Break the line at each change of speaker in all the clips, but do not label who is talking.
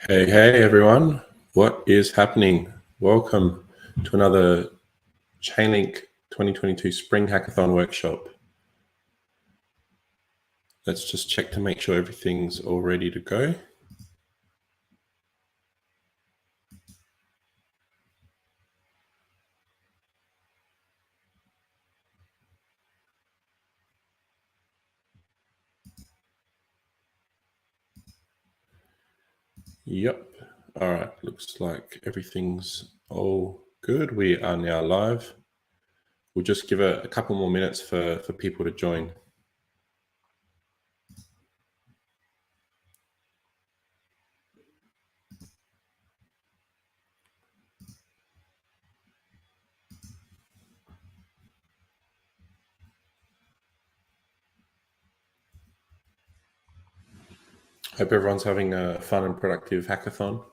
Hey everyone, what is happening? Welcome to another Chainlink 2022 Spring Hackathon workshop. Let's just check to make sure everything's all ready to go. Yep, all right, looks like everything's all good. We are now live. We'll just give it a couple more minutes for people to join. Hope everyone's having a fun and productive hackathon.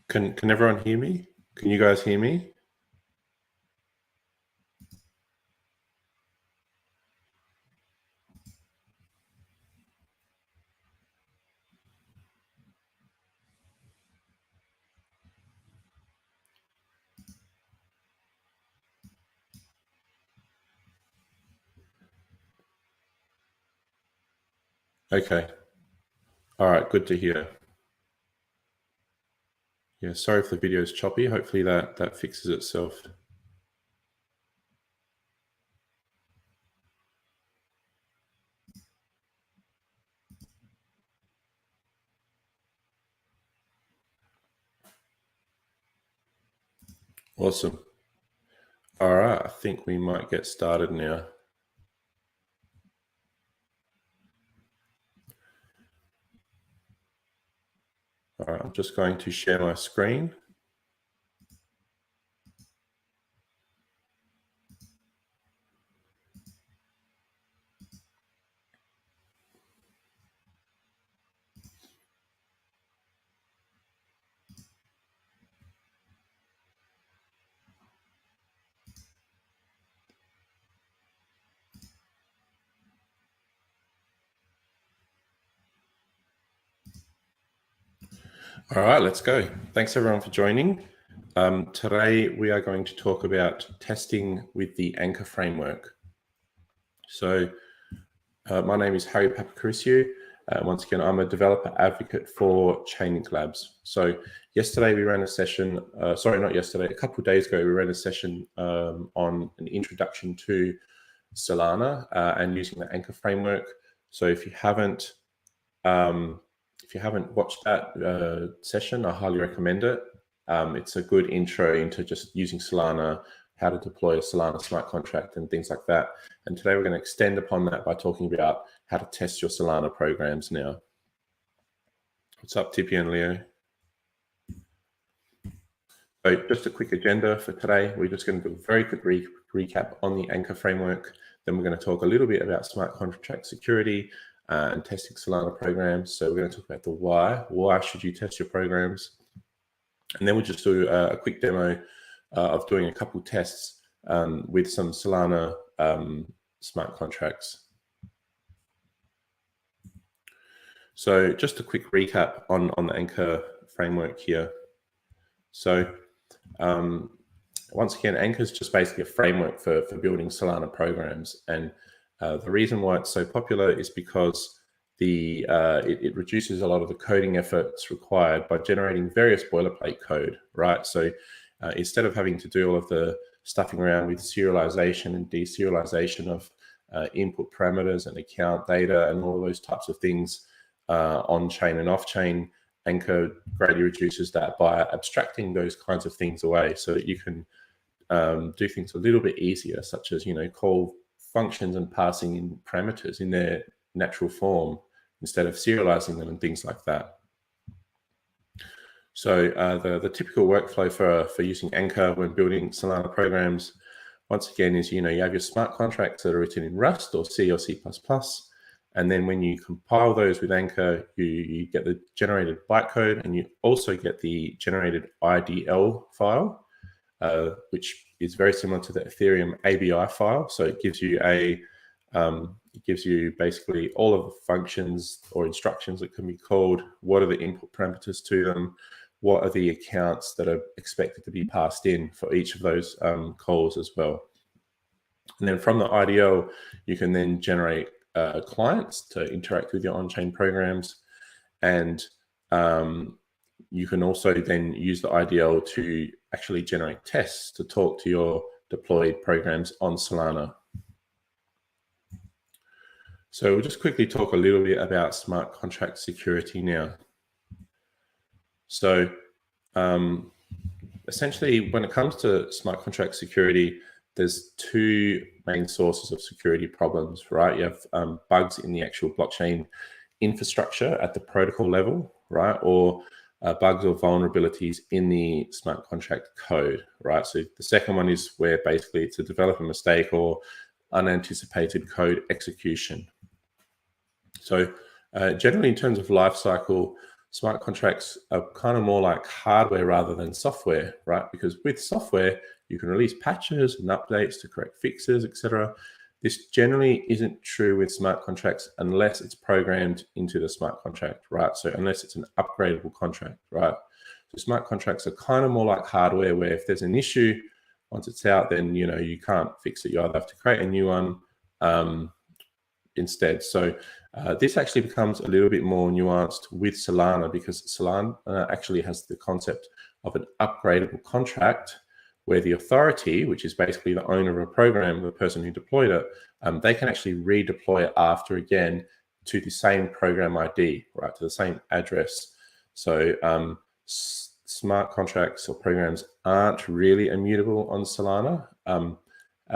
Can everyone hear me? Can you guys hear me? Okay. All right, good to hear. Yeah, sorry if the video is choppy. Hopefully that fixes itself. Awesome. All right, I think we might get started now. All right, I'm just going to share my screen. All right, let's go. Thanks everyone for joining. Today we are going to talk about testing with the Anchor framework. So my name is Harry Papakrisiou. Once again, I'm a developer advocate for Chainlink Labs. So yesterday we ran a session, sorry, not yesterday, a couple of days ago, we ran a session on an introduction to Solana and using the Anchor framework. So if you haven't watched that session, I highly recommend it. It's a good intro into just using Solana, how to deploy a Solana smart contract and things like that. And today we're going to extend upon that by talking about how to test your Solana programs now. What's up, Tippy and Leo? So just a quick agenda for today. We're just going to do a very quick recap on the Anchor framework. Then we're going to talk a little bit about smart contract security and testing Solana programs. So we're going to talk about the why. Why should you test your programs? And then we'll just do a quick demo of doing a couple tests with some Solana smart contracts. So just a quick recap on the Anchor framework here. So once again, Anchor is just basically a framework for building Solana programs. And the reason why it's so popular is because it reduces a lot of the coding efforts required by generating various boilerplate code, right? So instead of having to do all of the stuffing around with serialization and deserialization of input parameters and account data and all those types of things on-chain and off-chain, Anchor greatly reduces that by abstracting those kinds of things away so that you can do things a little bit easier, such as, call functions and passing in parameters in their natural form instead of serializing them and things like that. So the typical workflow for using Anchor when building Solana programs once again, is, you have your smart contracts that are written in Rust or C or C++. And then when you compile those with Anchor, you get the generated bytecode, and you also get the generated IDL file, which is very similar to the Ethereum ABI file. So it gives you basically all of the functions or instructions that can be called, what are the input parameters to them, what are the accounts that are expected to be passed in for each of those calls as well. And then from the IDL, you can then generate clients to interact with your on-chain programs. And you can also then use the IDL to actually generate tests to talk to your deployed programs on Solana. So we'll just quickly talk a little bit about smart contract security now. So essentially, when it comes to smart contract security, there's two main sources of security problems, right? You have bugs in the actual blockchain infrastructure at the protocol level, right? Or bugs or vulnerabilities in the smart contract code, right? So the second one is where basically it's a developer mistake or unanticipated code execution. So generally, in terms of life cycle, smart contracts are kind of more like hardware rather than software, right? Because with software, you can release patches and updates to correct fixes, etc. This generally isn't true with smart contracts unless it's programmed into the smart contract, right? So unless it's an upgradable contract, right? So smart contracts are kind of more like hardware, where if there's an issue, once it's out, then you can't fix it. You either have to create a new one instead. So this actually becomes a little bit more nuanced with Solana, because Solana actually has the concept of an upgradable contract, where the authority, which is basically the owner of a program, the person who deployed it, they can actually redeploy it after again to the same program ID, right, to the same address. So smart contracts or programs aren't really immutable on Solana.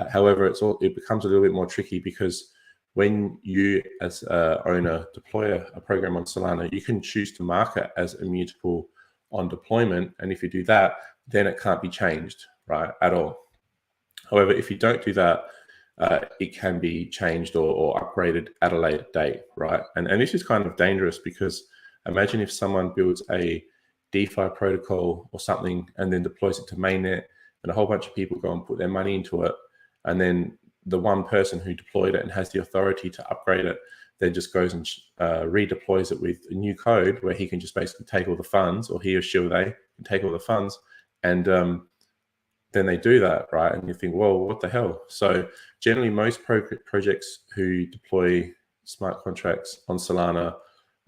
However, it becomes a little bit more tricky, because when you as a owner deploy a program on Solana, you can choose to mark it as immutable on deployment. And if you do that, then it can't be changed, right, at all. However, if you don't do that, it can be changed or upgraded at a later date, right? And this is kind of dangerous, because imagine if someone builds a DeFi protocol or something and then deploys it to mainnet, and a whole bunch of people go and put their money into it, and then the one person who deployed it and has the authority to upgrade it then just goes and redeploys it with a new code, where he can just basically take all the funds, or he or she or they can take all the funds, and then they do that, right? And you think, well, what the hell? So generally, most projects who deploy smart contracts on Solana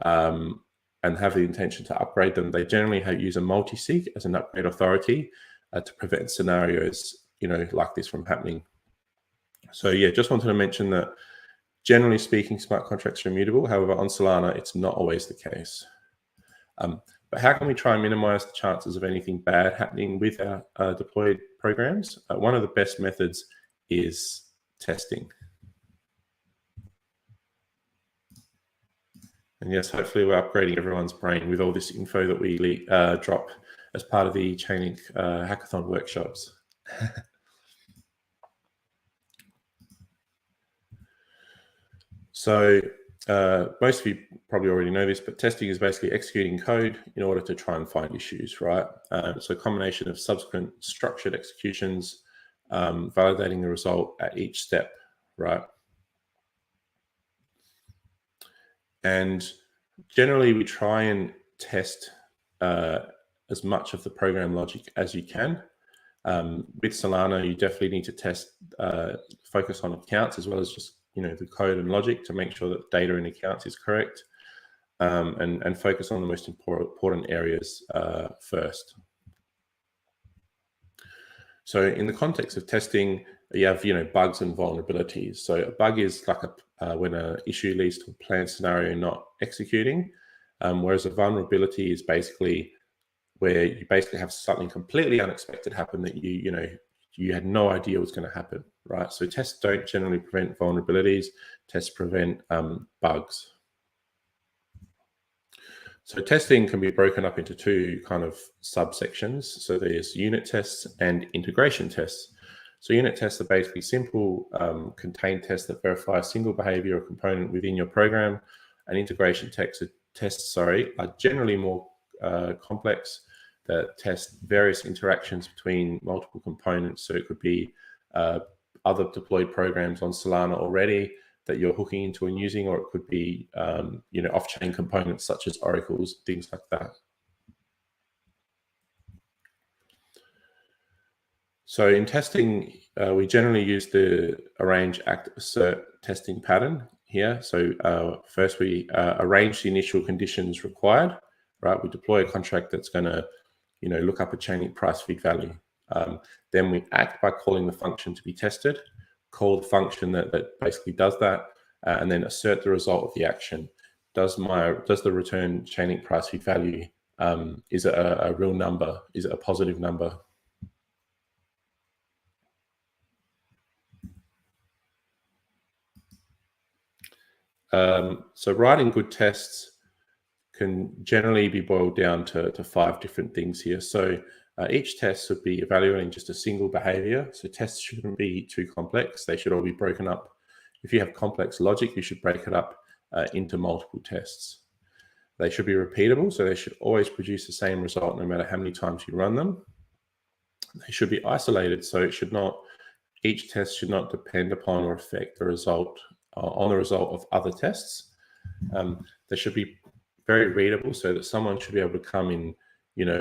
and have the intention to upgrade them, they generally use a multi-sig as an upgrade authority to prevent scenarios, like this from happening. So yeah, just wanted to mention that generally speaking, smart contracts are immutable. However, on Solana, it's not always the case. But how can we try and minimize the chances of anything bad happening with our deployed programs? One of the best methods is testing. And yes, hopefully we're upgrading everyone's brain with all this info that we drop as part of the Chainlink hackathon workshops. So most of you probably already know this, but testing is basically executing code in order to try and find issues, right? So a combination of subsequent structured executions, validating the result at each step, right? And generally, we try and test as much of the program logic as you can. With Solana, you definitely need to test, focus on accounts as well as just the code and logic to make sure that data in accounts is correct, and focus on the most important areas first. So in the context of testing, you have bugs and vulnerabilities. So a bug is like when an issue leads to a planned scenario not executing, whereas a vulnerability is basically where you basically have something completely unexpected happen that you had no idea was going to happen, right? So tests don't generally prevent vulnerabilities. Tests prevent bugs. So testing can be broken up into two kind of subsections. So there's unit tests and integration tests. So unit tests are basically simple contained tests that verify a single behavior or component within your program. And integration tests are generally more complex, that test various interactions between multiple components. So it could be other deployed programs on Solana already that you're hooking into and using, or it could be off-chain components such as oracles, things like that. So in testing, we generally use the arrange, act, assert testing pattern here. So first we arrange the initial conditions required, right? We deploy a contract that's going to, look up a Chainlink price feed value. Then we act by calling the function to be tested, call the function that basically does that, and then assert the result of the action. Does the return Chainlink price feed value, is it a real number? Is it a positive number? So writing good tests can generally be boiled down to 5 different things here. So each test should be evaluating just a single behavior. So tests shouldn't be too complex. They should all be broken up. If you have complex logic, you should break it up into multiple tests. They should be repeatable. So they should always produce the same result no matter how many times you run them. They should be isolated. So each test should not depend upon or affect the result on the result of other tests. They should be very readable, so that someone should be able to come in,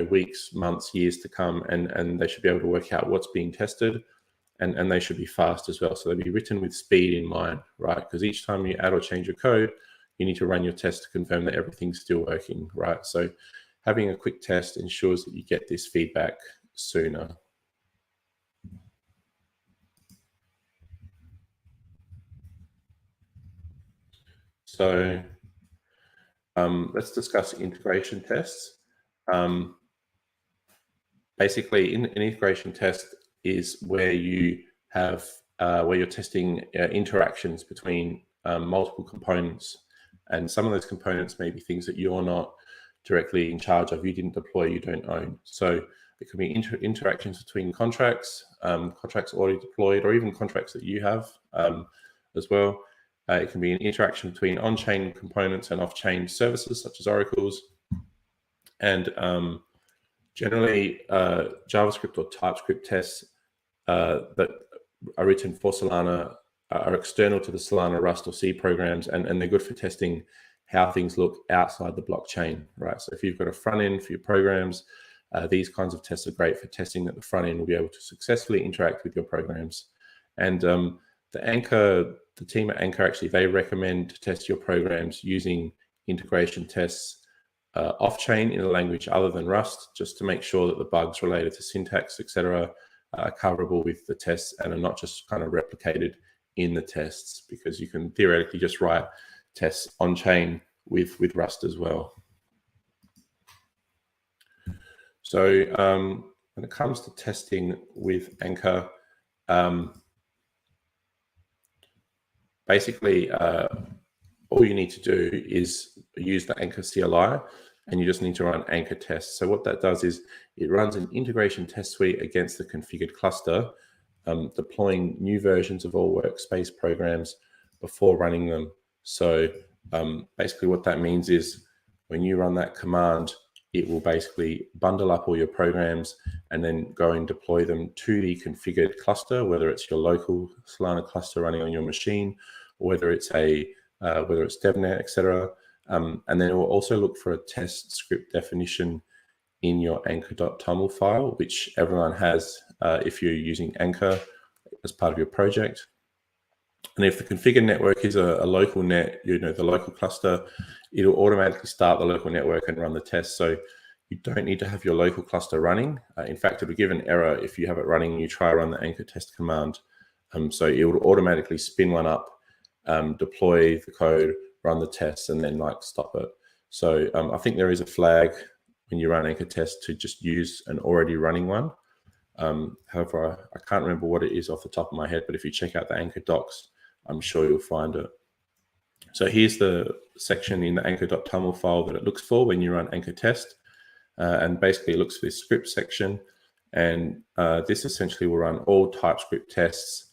weeks, months, years to come, and they should be able to work out what's being tested, and they should be fast as well. So they'll be written with speed in mind, right? Because each time you add or change your code, you need to run your test to confirm that everything's still working, right? So having a quick test ensures that you get this feedback sooner. So let's discuss integration tests. Basically, an integration test is where you have where you're testing interactions between multiple components, and some of those components may be things that you're not directly in charge of, you didn't deploy, you don't own. So it could be interactions between contracts, contracts already deployed, or even contracts that you have as well. It can be an interaction between on-chain components and off-chain services such as oracles. And generally, JavaScript or TypeScript tests that are written for Solana are external to the Solana, Rust, or C programs, and they're good for testing how things look outside the blockchain, right? So if you've got a front end for your programs, these kinds of tests are great for testing that the front end will be able to successfully interact with your programs. And the team at Anchor, actually, they recommend to test your programs using integration tests off-chain in a language other than Rust, just to make sure that the bugs related to syntax, etc., are coverable with the tests and are not just kind of replicated in the tests, because you can theoretically just write tests on-chain with Rust as well. So when it comes to testing with Anchor, basically all you need to do is use the Anchor CLI, and you just need to run Anchor tests. So what that does is it runs an integration test suite against the configured cluster, deploying new versions of all workspace programs before running them. So basically what that means is when you run that command, it will basically bundle up all your programs and then go and deploy them to the configured cluster, whether it's your local Solana cluster running on your machine, or whether it's DevNet, etc. And then it will also look for a test script definition in your anchor.toml file, which everyone has if you're using Anchor as part of your project. And if the configured network is a local net, the local cluster, it'll automatically start the local network and run the test. So you don't need to have your local cluster running. In fact, it'll give an error if you have it running and you try to run the Anchor test command. So it will automatically spin one up, deploy the code, run the tests, and then stop it. So I think there is a flag when you run Anchor test to just use an already running one. However, I can't remember what it is off the top of my head, but if you check out the Anchor docs, I'm sure you'll find it. So here's the section in the anchor.toml file that it looks for when you run Anchor test. And basically it looks for this script section. And this essentially will run all TypeScript tests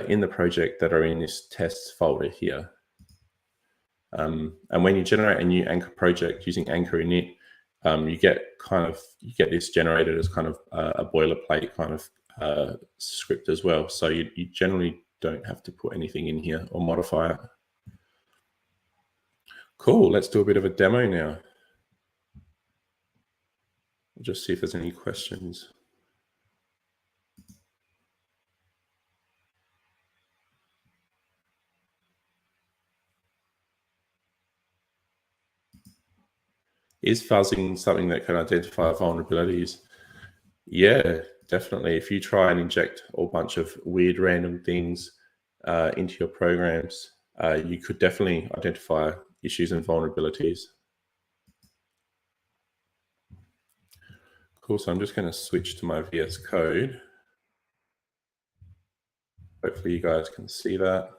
in the project that are in this tests folder here. And when you generate a new Anchor project using Anchor init, you get this generated as kind of a boilerplate kind of script as well. So you generally don't have to put anything in here or modify it. Cool. Let's do a bit of a demo now. We'll just see if there's any questions. Is fuzzing something that can identify vulnerabilities? Yeah, definitely. If you try and inject a whole bunch of weird random things into your programs, you could definitely identify issues and vulnerabilities. Cool, so I'm just going to switch to my VS Code. Hopefully you guys can see that.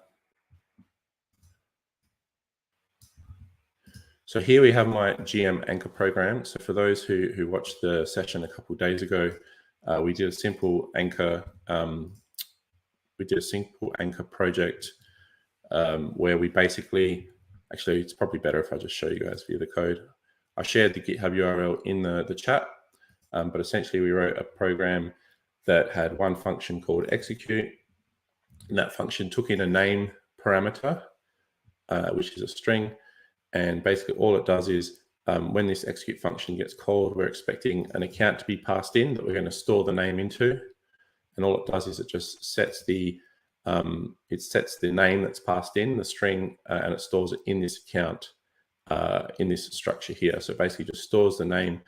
So here we have my GM Anchor program. So for those who watched the session a couple of days ago, we did a simple Anchor project where we basically, actually it's probably better if I just show you guys via the code. I shared the GitHub URL in the chat, but essentially we wrote a program that had one function called execute, and that function took in a name parameter, which is a string. And basically all it does is when this execute function gets called, we're expecting an account to be passed in that we're going to store the name into. And all it does is it just sets the name that's passed in, the string, and it stores it in this account, in this structure here. So it basically just stores the name,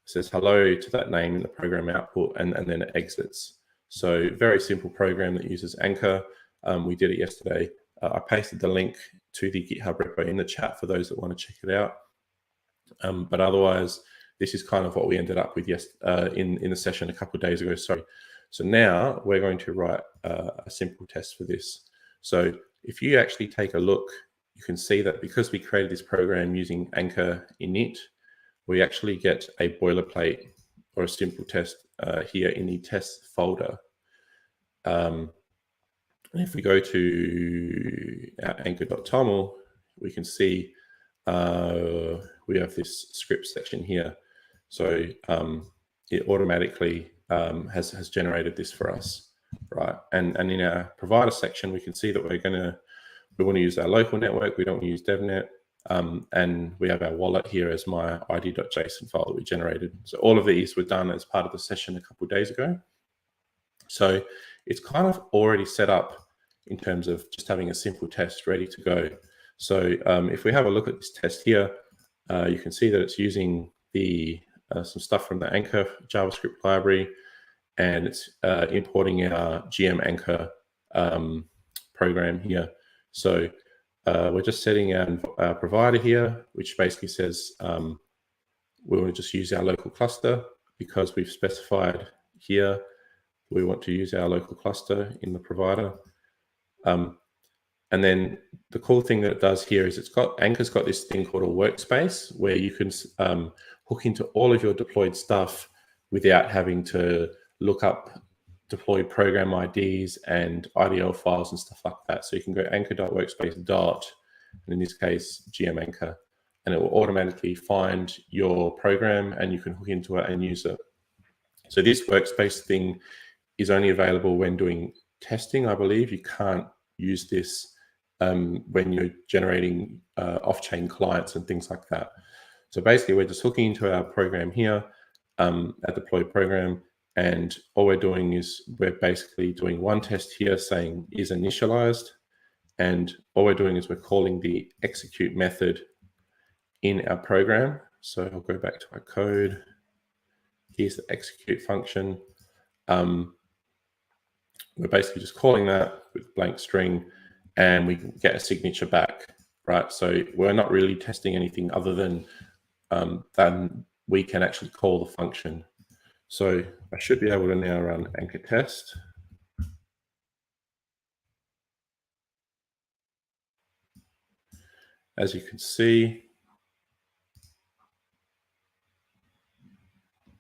says hello to that name in the program output, and then it exits. So very simple program that uses Anchor. We did it yesterday. I pasted the link to the GitHub repo in the chat for those that want to check it out. But otherwise, this is kind of what we ended up with in the session a couple of days ago. So now we're going to write a simple test for this. So if you actually take a look, you can see that because we created this program using Anchor init, we actually get a boilerplate or a simple test here in the test folder. And if we go to our anchor.toml, we can see we have this script section here. So it automatically has generated this for us, right? And in our provider section, we can see that we want to use our local network. We don't want to use DevNet. And we have our wallet here as my id.json file that we generated. So all of these were done as part of the session a couple of days ago. So it's kind of already set up in terms of just having a simple test ready to go. So if we have a look at this test here, you can see that it's using some stuff from the Anchor JavaScript library, and it's importing our GM Anchor program here. So we're just setting our provider here, which basically says we want to just use our local cluster because we've specified here we want to use our local cluster in the provider. And then the cool thing that it does here is Anchor's got this thing called a workspace where you can hook into all of your deployed stuff without having to look up deployed program IDs and IDL files and stuff like that. So you can go anchor.workspace and in this case, GM Anchor, and it will automatically find your program and you can hook into it and use it. So this workspace thing is only available when doing testing, I believe. You can't use this when you're generating off-chain clients and things like that. So basically, we're just hooking into our program here, our deployed program, and all we're doing is we're basically doing one test here saying is initialized, and all we're doing is we're calling the execute method in our program. So I'll go back to our code. Here's the execute function. We're basically just calling that with blank string, and we get a signature back, right? So we're not really testing anything other than we can actually call the function. So I should be able to now run Anchor test. As you can see,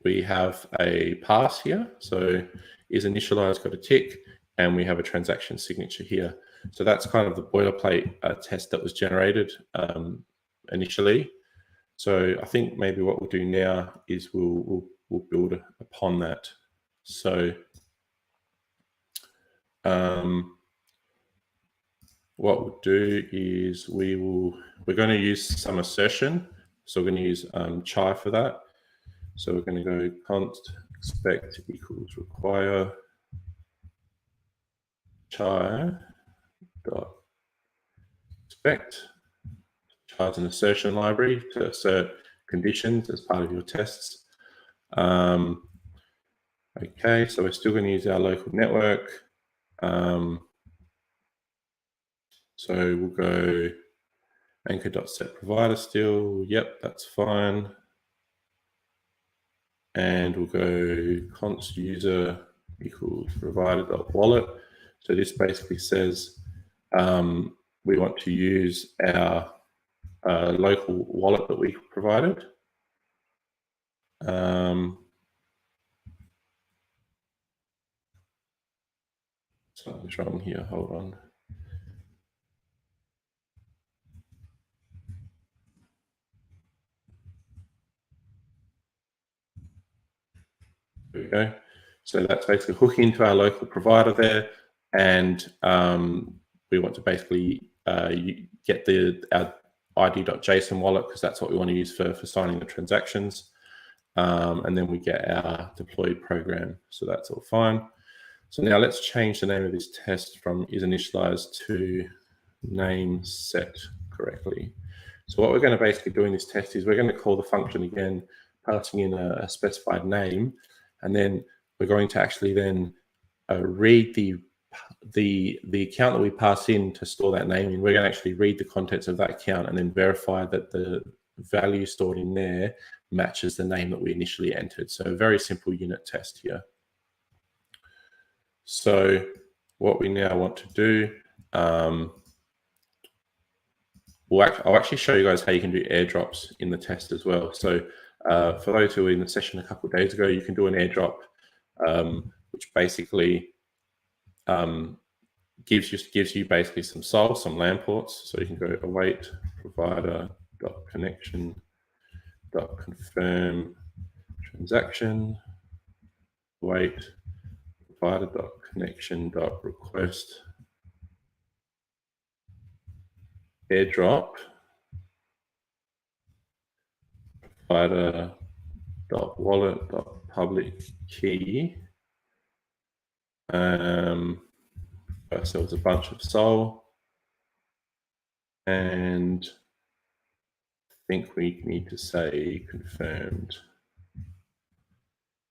we have a pass here. So is initialized, got a tick, and we have a transaction signature here. So that's kind of the boilerplate test that was generated initially. So I think maybe what we'll do now is we'll build upon that. So what we'll do is we're going to use some assertion. So we're going to use char for that. So we're going to go const expect equals require char dot expect. Char is an assertion library to assert conditions as part of your tests. Okay, so we're still going to use our local network. So we'll go anchor.setProvider still. Yep, that's fine. And we'll go const user equals provider.wallet. So this basically says we want to use our local wallet that we provided. Something's wrong here, hold on. There we go. So that's basically hooking into our local provider there, and we want to basically get our id.json wallet, because that's what we want to use for signing the transactions, and then we get our deployed program. So that's all fine. So now let's change the name of this test from is initialized to name set correctly. So what we're going to basically do in this test is we're going to call the function again, passing in a specified name, and then we're going to actually then read the account that we pass in to store that name in. We're going to actually read the contents of that account and then verify that the value stored in there matches the name that we initially entered. So a very simple unit test here. So what we now want to do, I'll actually show you guys how you can do airdrops in the test as well. So for those who were in the session a couple of days ago, you can do an airdrop, which basically gives you basically some sols, some LAN ports. So you can go await provider.connection.confirm transaction, await provider.connection.request airdrop, provider.wallet.public key. So it's a bunch of sol, and I think we need to say confirmed.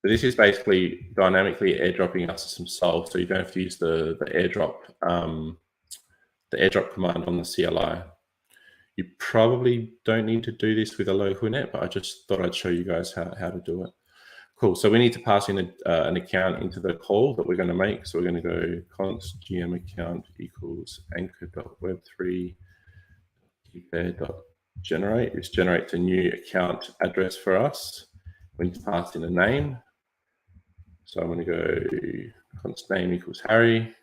So this is basically dynamically airdropping us some sol, so you don't have to use the airdrop command on the CLI. You probably don't need to do this with a local net, but I just thought I'd show you guys how to do it. Cool. So we need to pass in an account into the call that we're going to make. So we're going to go const gm account equals anchor.web3 generate. This generates a new account address for us. We need to pass in a name. So I'm going to go const name equals Harry.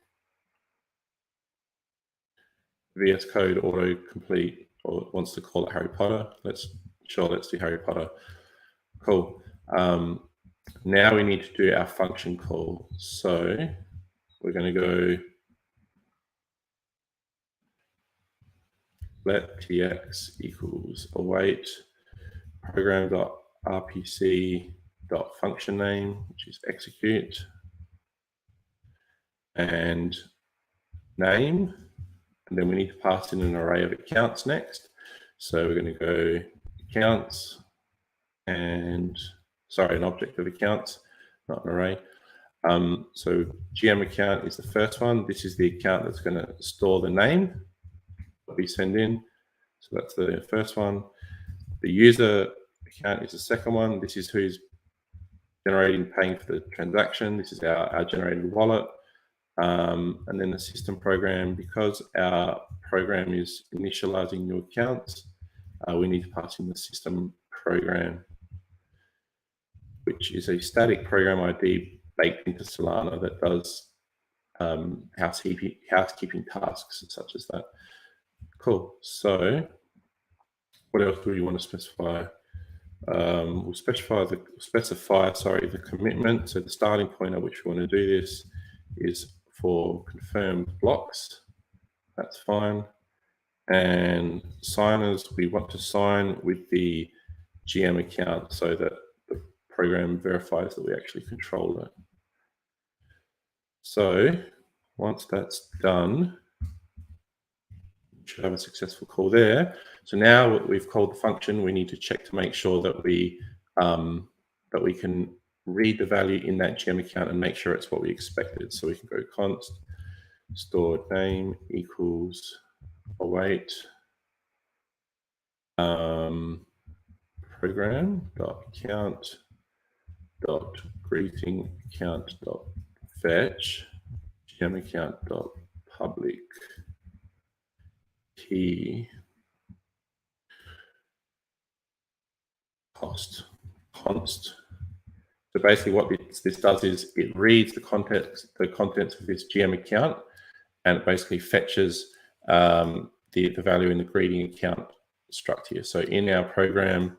VS Code autocomplete or wants to call it Harry Potter. Let's do Harry Potter. Cool. Now we need to do our function call. So we're going to go let tx equals await program.rpc.function name, which is execute, and name. And then we need to pass in an array of accounts next. So we're going to go accounts and, sorry, an object of accounts, not an array. So GM account is the first one. This is the account that's going to store the name that we send in. So that's the first one. The user account is the second one. This is who's generating, paying for the transaction. This is our generated wallet. And then the system program, because our program is initializing new accounts, we need to pass in the system program. which is a static program ID baked into Solana that does housekeeping tasks such as that. Cool. So what else do we want to specify? We'll specify the commitment. So the starting point at which we want to do this is for confirmed blocks. That's fine. And signers, we want to sign with the GM account so that the program verifies that we actually control it. So once that's done, we should have a successful call there. So now we've called the function, we need to check to make sure that we can read the value in that GM account and make sure it's what we expected. So we can go const stored name equals await program dot count dot greeting account dot fetch GM account dot public key const. So basically what this does is it reads the contents of this GM account, and it basically fetches the value in the greeting account struct here. So in our program,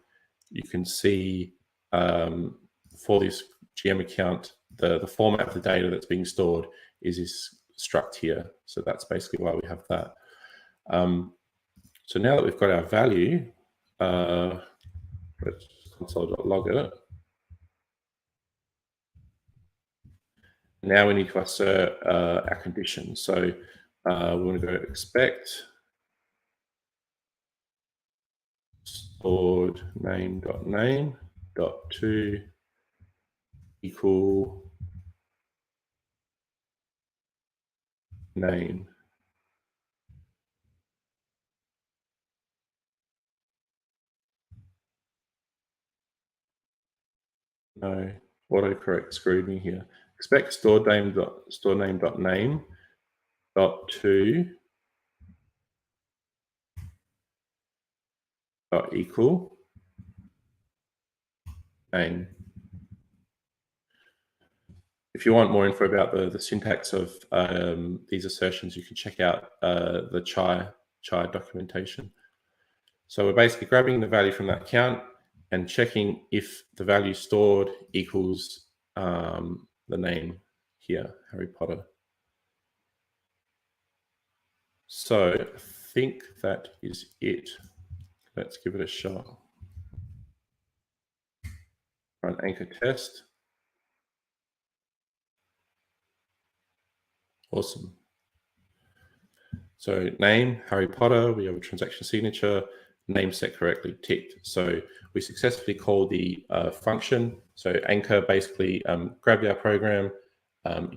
you can see for this GM account, the format of the data that's being stored is this struct here. So that's basically why we have that. So now that we've got our value, let's console.log it. Now we need to assert our condition. So we want to go expect stored name.name dot to equal name. No, autocorrect screwed me here. Expect stored name dot name dot to dot equal name. If you want more info about the syntax of these assertions, you can check out the chai documentation. So we're basically grabbing the value from that account and checking if the value stored equals the name here, Harry Potter. So I think that is it. Let's give it a shot. Run anchor test. Awesome. So name, Harry Potter, we have a transaction signature, name set correctly, ticked. So we successfully called the function. So anchor basically grabbed our program,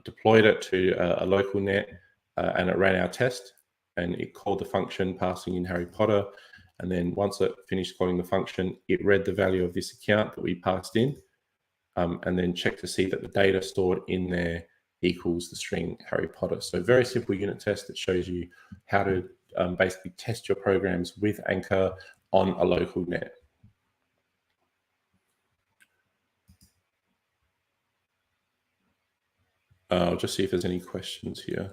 deployed it to a local net, and it ran our test, and it called the function passing in Harry Potter. And then once it finished calling the function, it read the value of this account that we passed in, and then checked to see that the data stored in there equals the string Harry Potter. So very simple unit test that shows you how to basically test your programs with Anchor on a local net. I'll just see if there's any questions here.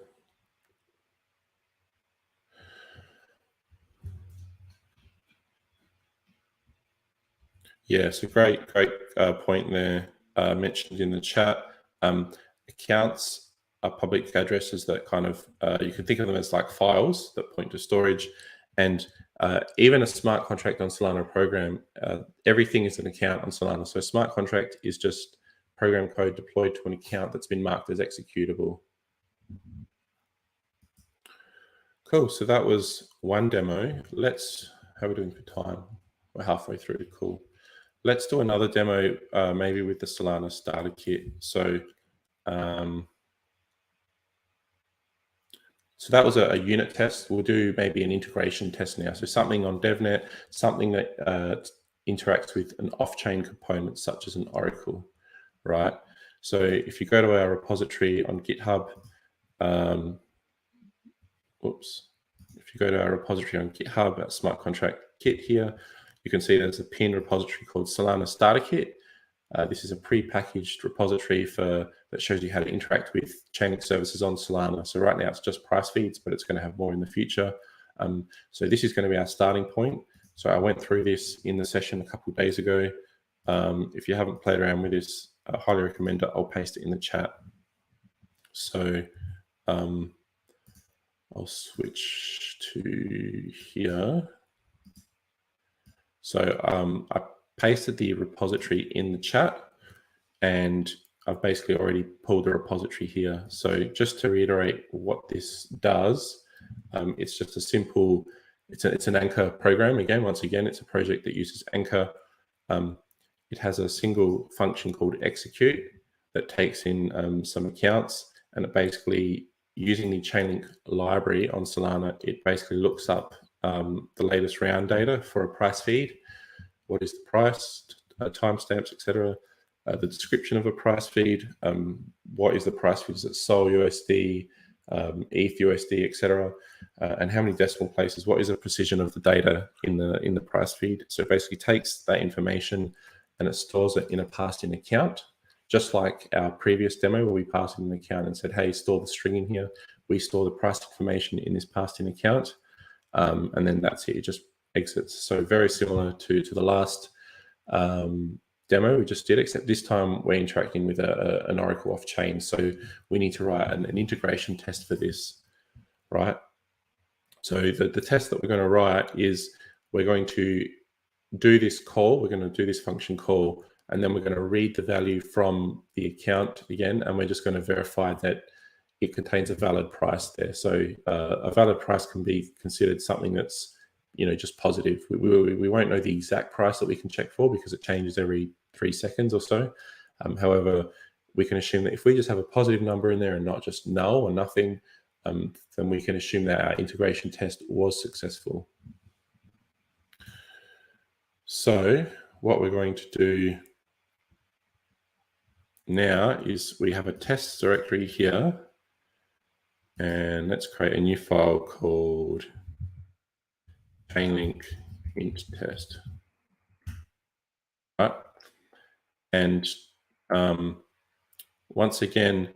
Yeah, so great point there mentioned in the chat. Accounts are public addresses that kind of, you can think of them as like files that point to storage. And even a smart contract on Solana program, everything is an account on Solana. So a smart contract is just program code deployed to an account that's been marked as executable. Cool, so that was one demo. How are we doing for time? We're halfway through, cool. Let's do another demo, maybe with the Solana starter kit. So that was a unit test. We'll do maybe an integration test now. So something on DevNet, something that interacts with an off-chain component such as an Oracle, right? So if you go to our repository on GitHub, if you go to our repository on GitHub, our smart contract kit here, you can see there's a pinned repository called Solana Starter Kit. This is a pre-packaged repository that shows you how to interact with Chainlink services on Solana. So right now it's just price feeds, but it's going to have more in the future. So this is going to be our starting point. So I went through this in the session a couple of days ago. If you haven't played around with this, I highly recommend it. I'll paste it in the chat. So I'll switch to here. So I pasted the repository in the chat, and I've basically already pulled the repository here. So just to reiterate what this does, it's just a simple, it's an Anchor program. Again, once again, it's a project that uses Anchor. It has a single function called execute that takes in some accounts, and it basically, using the Chainlink library on Solana, it basically looks up the latest round data for a price feed. What is the price, timestamps, etc. The description of a price feed. What is the price feed? Is it Sol USD, ETH USD, etc. And how many decimal places? What is the precision of the data in the price feed? So it basically takes that information and it stores it in a passed-in account. Just like our previous demo where we passed in an account and said, hey, store the string in here. We store the price information in this passed-in account. And then that's it, it just exits. So very similar to the last demo we just did, except this time we're interacting with an Oracle off-chain. So we need to write an integration test for this, right? So the test that we're going to write is we're going to do this call, we're going to do this function call, and then we're going to read the value from the account again, and we're just going to verify that it contains a valid price there. So a valid price can be considered something that's, just positive. We won't know the exact price that we can check for because it changes every 3 seconds or so. However, we can assume that if we just have a positive number in there and not just null or nothing, then we can assume that our integration test was successful. So what we're going to do now is we have a test directory here, and let's create a new file called Chainlink int test. Right. And once again,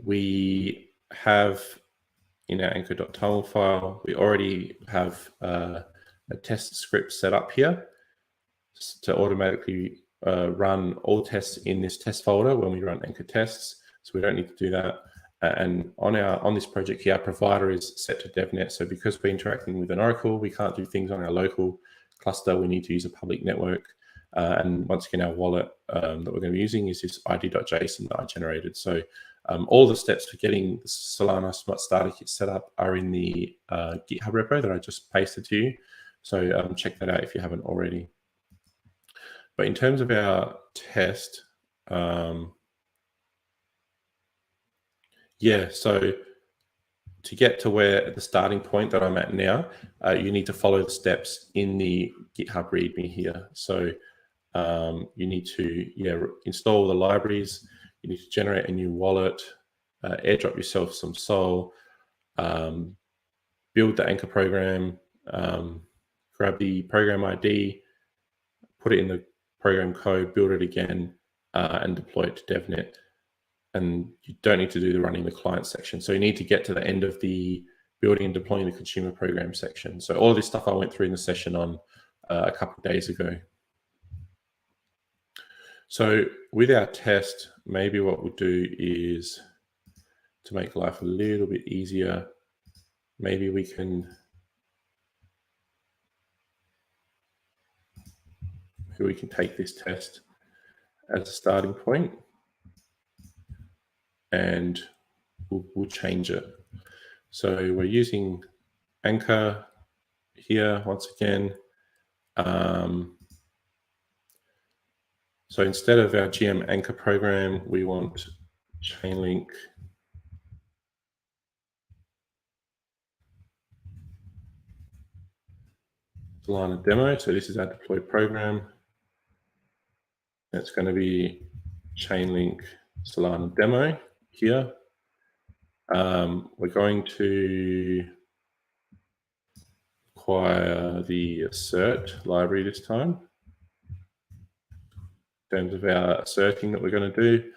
we have in our anchor.toml file, we already have a test script set up here to automatically run all tests in this test folder when we run anchor tests. So we don't need to do that. And on this project here, our provider is set to DevNet. So because we're interacting with an Oracle, we can't do things on our local cluster. We need to use a public network. And once again, our wallet that we're going to be using is this id.json that I generated. So all the steps for getting the Solana Smart Starter Kit set up are in the GitHub repo that I just pasted to you. So check that out if you haven't already. But in terms of our test, so to get to the starting point that I'm at now, you need to follow the steps in the GitHub README here. So you need to install the libraries, you need to generate a new wallet, airdrop yourself some Sol, build the Anchor program, grab the program ID, put it in the program code, build it again, and deploy it to DevNet. And you don't need to do the running the client section. So you need to get to the end of the building and deploying the consumer program section. So all of this stuff I went through in the session on a couple of days ago. So with our test, maybe what we'll do is, to make life a little bit easier, maybe we can take this test as a starting point, and we'll change it. So we're using Anchor here once again. So instead of our GM Anchor program, we want Chainlink Solana demo. So this is our deployed program. It's going to be Chainlink Solana demo here. We're going to acquire the assert library this time. terms of our asserting that we're going to do.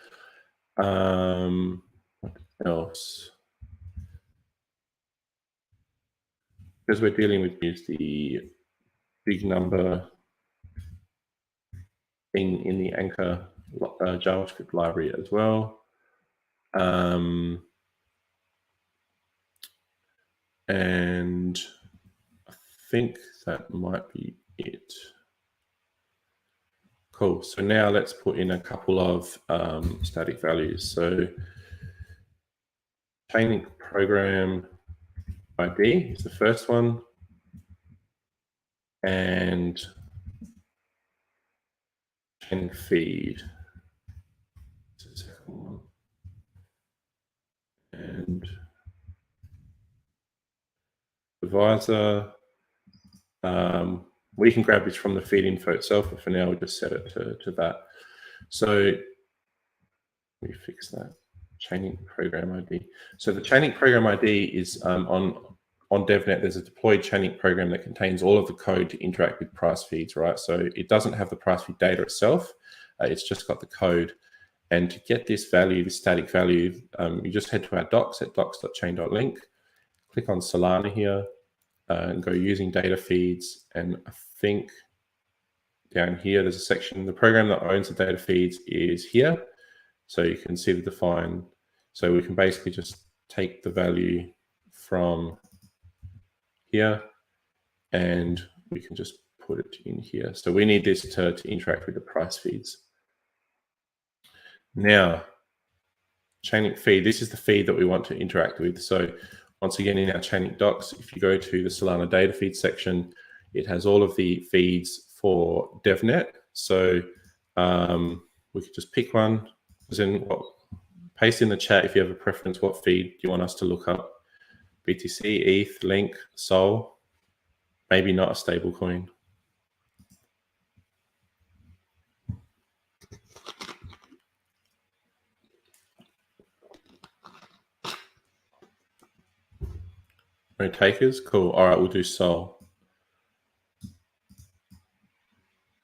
What else? Because we're dealing with the big number in the Anchor JavaScript library as well. And I think that might be it. Cool. So now let's put in a couple of static values. So Chainlink program ID is the first one, and Chainlink feed is the second one, and divisor. We can grab this from the feed info itself, but for now we'll just set it to that. So let me fix that. Chainlink program ID. So the Chainlink program ID is on DevNet. There's a deployed Chainlink program that contains all of the code to interact with price feeds, right? So it doesn't have the price feed data itself. It's just got the code. And to get this value, this static value, you just head to our docs at docs.chain.link, click on Solana here, and go using data feeds. And I think down here, there's a section, the program that owns the data feeds is here. So you can see the define. So we can basically just take the value from here and we can just put it in here. So we need this to interact with the price feeds. Now, Chainlink feed, this is the feed that we want to interact with. So once again, in our Chainlink docs, if you go to the Solana data feed section, it has all of the feeds for DevNet. So we could just pick one. Paste in the chat if you have a preference, what feed do you want us to look up? BTC, ETH, Link, Sol, maybe not a stable coin. No takers? Cool. All right, we'll do Sol.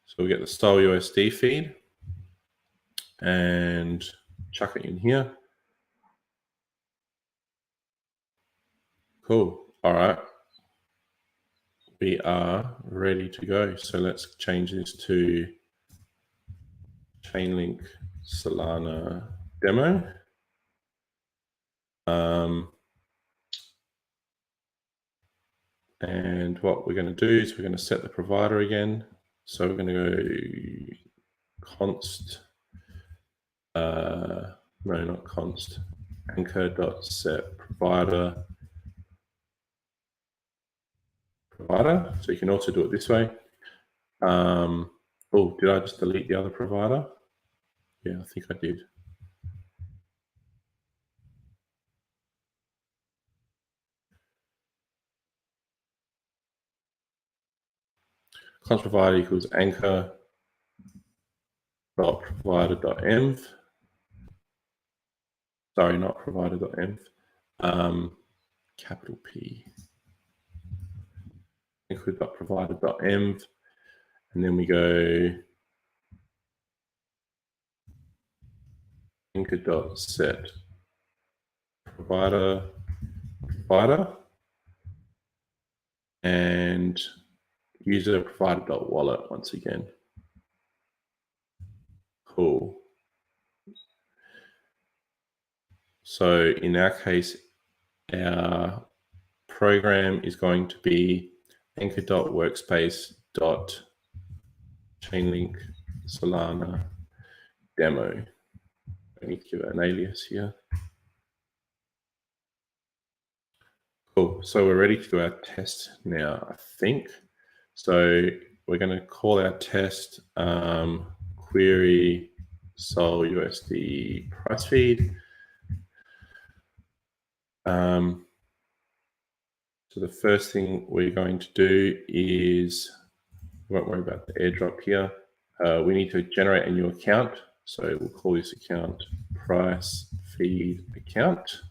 So we'll get the Sol USD feed and chuck it in here. Cool. All right. We are ready to go. So let's change this to Chainlink Solana demo. And what we're going to do is we're going to set the provider again. So we're going to go const, no, not const, anchor.set provider. So you can also do it this way. Oh, did I just delete the other provider? Yeah, I think I did. Const provider equals anchor.provider.env. Sorry, not provider.env. Capital P. Anchor.provider.env. And then we go anchor.set provider, and user provider.wallet once again. Cool. So in our case, our program is going to be anchor.workspace.chainlink Solana demo. I need to give it an alias here. Cool. So we're ready to do our test now, I think. So we're going to call our test query Sol USD price feed. So the first thing we're going to do is, we won't worry about the airdrop here. We need to generate a new account. So we'll call this account price feed account.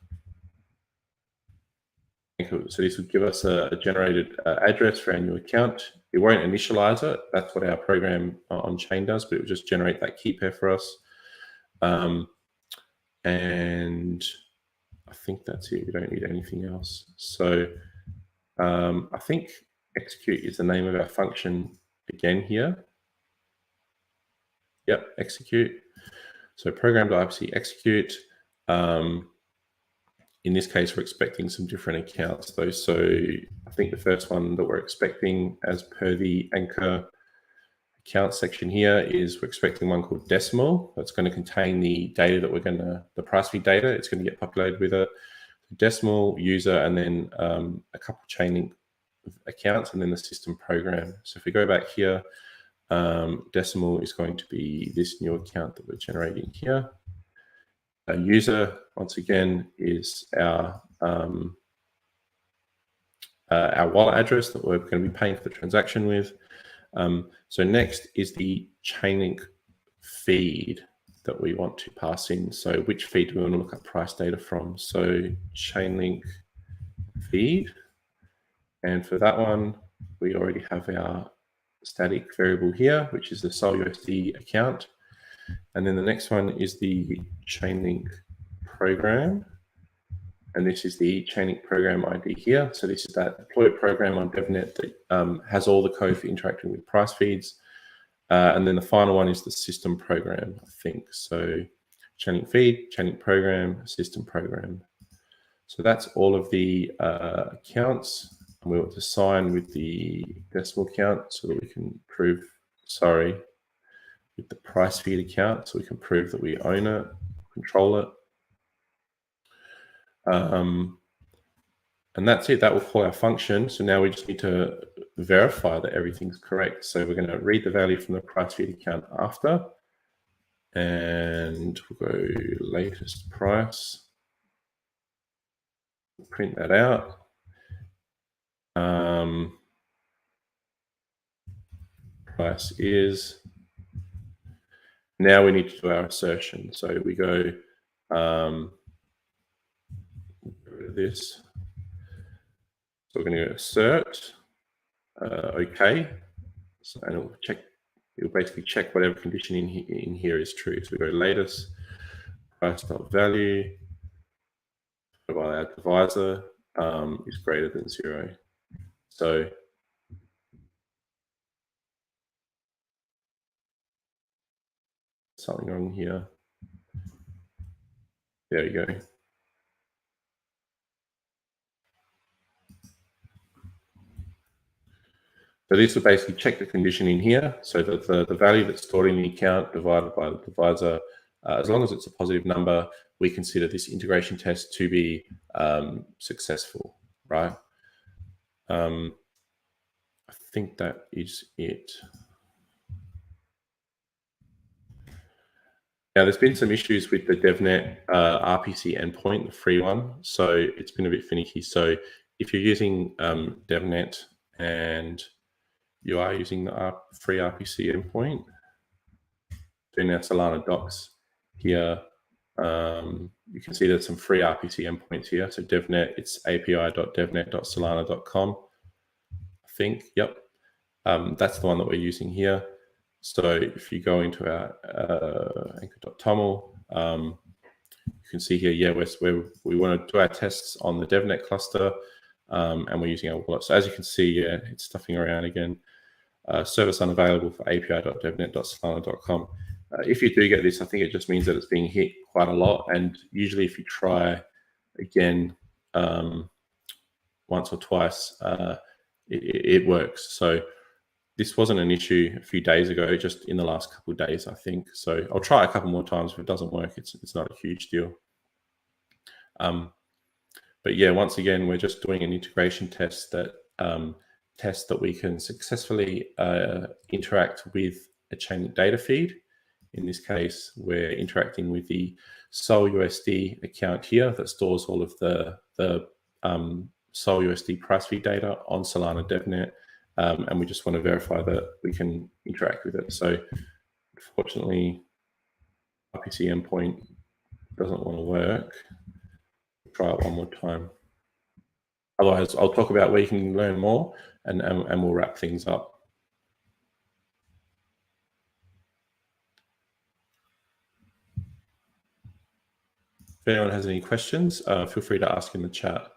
So this will give us a generated address for our new account. it won't initialize it. That's what our program on chain does, but it will just generate that key pair for us. And I think that's it. We don't need anything else. So I think execute is the name of our function again here. Yep, execute. So program.ipc execute. In this case, we're expecting some different accounts though. So I think the first one that we're expecting as per the anchor account section here is we're expecting one called decimal. That's going to contain the data that the price feed data. It's going to get populated with a decimal user and then a couple Chainlink accounts and then the system program. So if we go back here, decimal is going to be this new account that we're generating here. A user, once again, is our wallet address that we're going to be paying for the transaction with. So next is the Chainlink feed that we want to pass in. So which feed do we want to look at price data from? So Chainlink feed. And for that one, we already have our static variable here, which is the SolUSD account. And then the next one is the Chainlink program. And this is the Chainlink program ID here. So this is that deployed program on DevNet that has all the code for interacting with price feeds. And then the final one is the system program, I think. So Chainlink feed, Chainlink program, system program. So that's all of the accounts. And we want to sign with the decimal count so that we can prove, with the price feed account so we can prove that we own it, control it. And that's it. That will call our function. So now we just need to verify that everything's correct. So we're going to read the value from the price feed account after. And we'll go latest price. Print that out. Price is. Now we need to do our assertion. So we go this. So we're going to go assert. OK. So, and it'll check. It'll basically check whatever condition in here is true. So we go latest price.value. While our divisor is greater than 0. So something wrong here. There we go. So this will basically check the condition in here so that the value that's stored in the account divided by the divisor, as long as it's a positive number, we consider this integration test to be successful, right? I think that is it. Now, there's been some issues with the DevNet RPC endpoint, the free one. So it's been a bit finicky. So if you're using DevNet and you are using the free RPC endpoint, in our Solana docs here, you can see there's some free RPC endpoints here. So DevNet, it's api.devnet.solana.com. I think, yep. That's the one that we're using here. So if you go into our anchor.toml, you can see here, yeah, we want to do our tests on the DevNet cluster, and we're using our wallet. So as you can see, yeah, it's stuffing around again. Service unavailable for api.devnet.solana.com. If you do get this, I think it just means that it's being hit quite a lot. And usually if you try again once or twice, it works. So this wasn't an issue a few days ago, just in the last couple of days, I think. So I'll try a couple more times. If it doesn't work, it's not a huge deal. But yeah, once again, we're just doing an integration test that we can successfully interact with a Chainlink data feed. In this case, we're interacting with the SolUSD account here that stores all of the SolUSD price feed data on Solana DevNet. And we just want to verify that we can interact with it. So unfortunately, RPC endpoint doesn't want to work. Try it one more time. Otherwise, I'll talk about where you can learn more and we'll wrap things up. anyone has any questions, feel free to ask in the chat.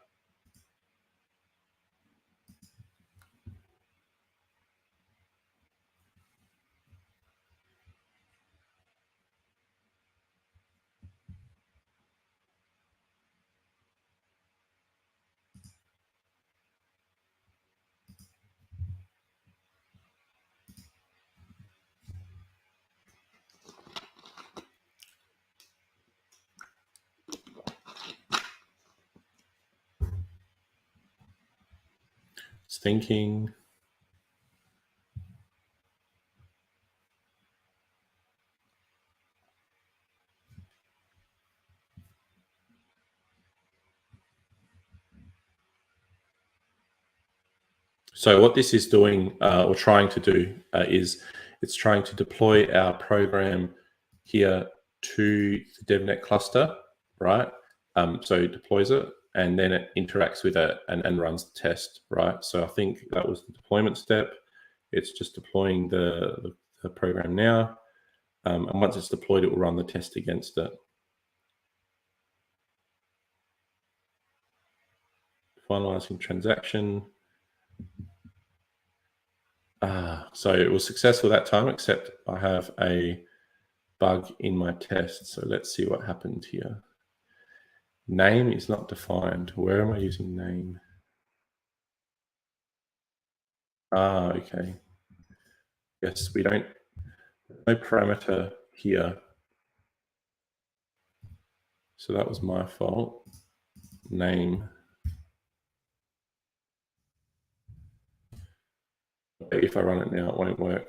Just thinking. So what this is doing or trying to do is it's trying to deploy our program here to the DevNet cluster, right? So it deploys it and then it interacts with it and runs the test, right? So I think that was the deployment step. It's just deploying the program now. And once it's deployed, it will run the test against it. Finalizing transaction. So it was successful that time, except I have a bug in my test. So let's see what happened here. Name is not defined. Where am I using name? Okay. Yes, we don't, no parameter here. So that was my fault. Name. If I run it now, it won't work.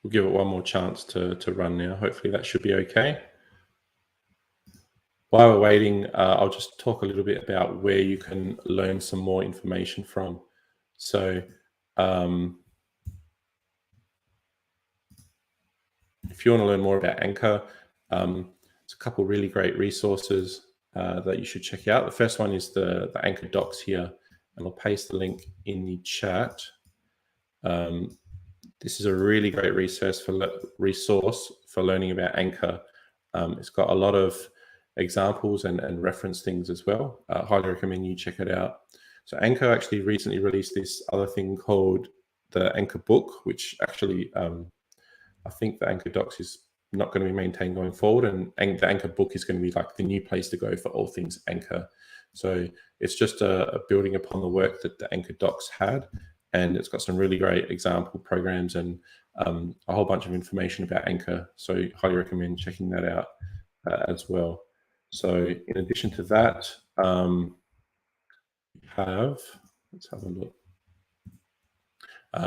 We'll give it one more chance to run now. Hopefully that should be okay. While we're waiting, I'll just talk a little bit about where you can learn some more information from. So if you want to learn more about Anchor, it's a couple really great resources that you should check out. The first one is the Anchor docs here, and I'll paste the link in the chat. This is a really great resource for learning about Anchor. It's got a lot of examples and reference things as well. Highly recommend you check it out. So Anchor actually recently released this other thing called the Anchor book, which actually I think the Anchor docs is not going to be maintained going forward, and the Anchor book is going to be like the new place to go for all things Anchor. So it's just a building upon the work that the Anchor docs had, and it's got some really great example programs and a whole bunch of information about Anchor. So highly recommend checking that out as well. So in addition to that, let's have a look.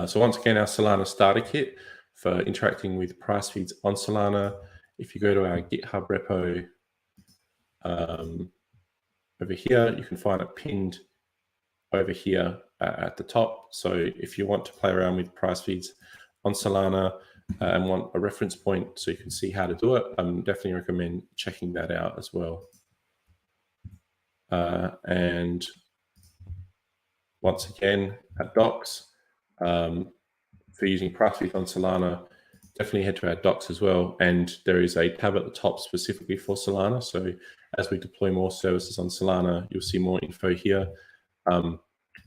So once again, our Solana starter kit for interacting with price feeds on Solana. If you go to our GitHub repo over here, you can find it pinned over here at the top. So if you want to play around with price feeds on Solana and want a reference point so you can see how to do it, definitely recommend checking that out as well. And once again, at docs, for using price feeds on Solana, definitely head to our docs as well. And there is a tab at the top specifically for Solana. So as we deploy more services on Solana, you'll see more info here.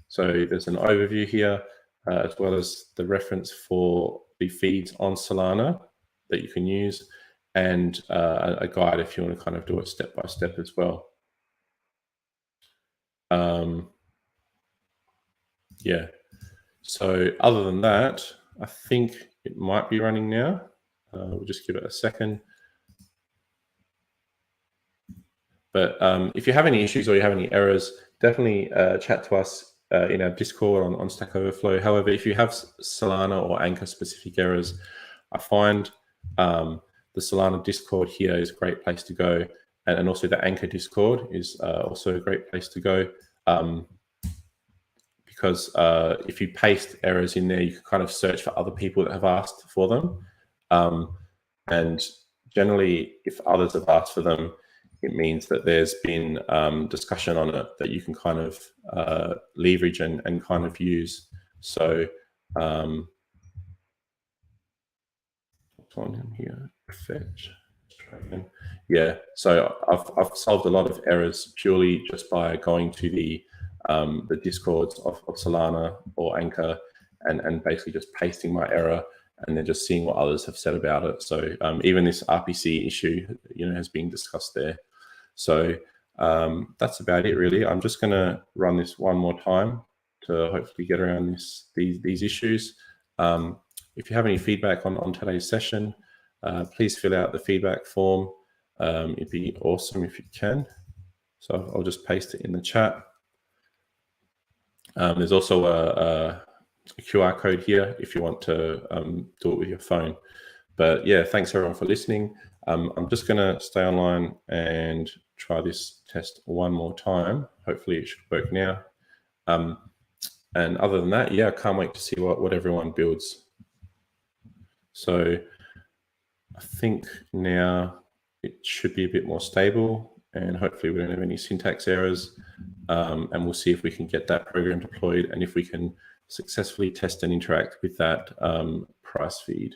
So there's an overview here, as well as the reference for the feeds on Solana that you can use, and a guide if you want to kind of do it step by step as well. Yeah. So other than that, I think it might be running now. We'll just give it a second. But if you have any issues or you have any errors, definitely chat to us in our Discord on Stack Overflow. However, if you have Solana or Anchor specific errors, I find the Solana Discord here is a great place to go. And also the Anchor Discord is also a great place to go. Because if you paste errors in there, you can kind of search for other people that have asked for them. And generally, if others have asked for them, it means that there's been discussion on it that you can kind of leverage and kind of use. So on here. Fetch. Yeah, so I've solved a lot of errors purely just by going to the discords of Solana or Anchor and basically just pasting my error and then just seeing what others have said about it. So even this RPC issue, has been discussed there. So that's about it, really. I'm just going to run this one more time to hopefully get around these issues. If you have any feedback on today's session, please fill out the feedback form. It'd be awesome if you can. So I'll just paste it in the chat. There's also a QR code here if you want to do it with your phone. But yeah, thanks everyone for listening. I'm just going to stay online and try this test one more time. Hopefully it should work now. And other than that, yeah, I can't wait to see what everyone builds. So I think now it should be a bit more stable and hopefully we don't have any syntax errors. And we'll see if we can get that program deployed and if we can successfully test and interact with that price feed.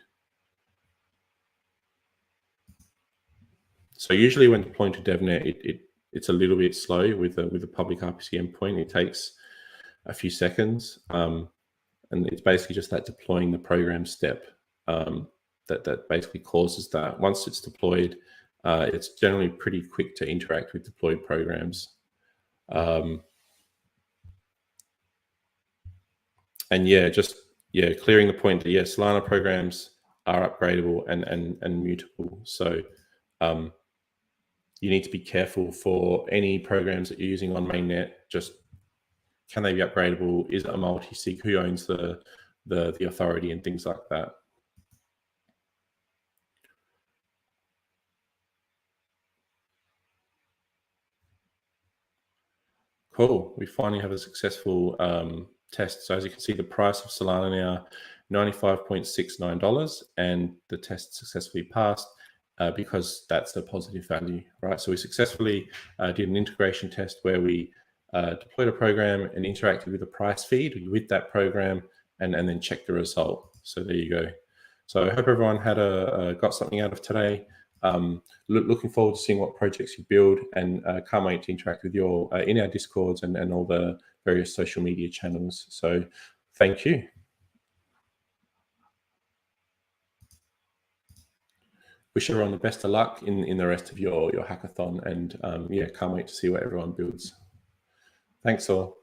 So usually when deploying to DevNet, it's a little bit slow with a public RPC endpoint. It takes a few seconds, and it's basically just that deploying the program step that basically causes that. Once it's deployed, it's generally pretty quick to interact with deployed programs. And yeah, clearing the point that Solana programs are upgradable and mutable. So you need to be careful for any programs that you're using on mainnet. Just can they be upgradable? Is it a multi-sig? Who owns the authority and things like that? Cool. We finally have a successful test. So as you can see, the price of Solana now $95.69, and the test successfully passed because that's a positive value, right? So we successfully did an integration test where we deployed a program and interacted with the price feed with that program and then checked the result. So there you go. So I hope everyone had got something out of today. Looking forward to seeing what projects you build, and can't wait to interact with you all in our Discords and all the various social media channels. So thank you. Wish everyone the best of luck in the rest of your hackathon, and yeah, can't wait to see what everyone builds. Thanks all.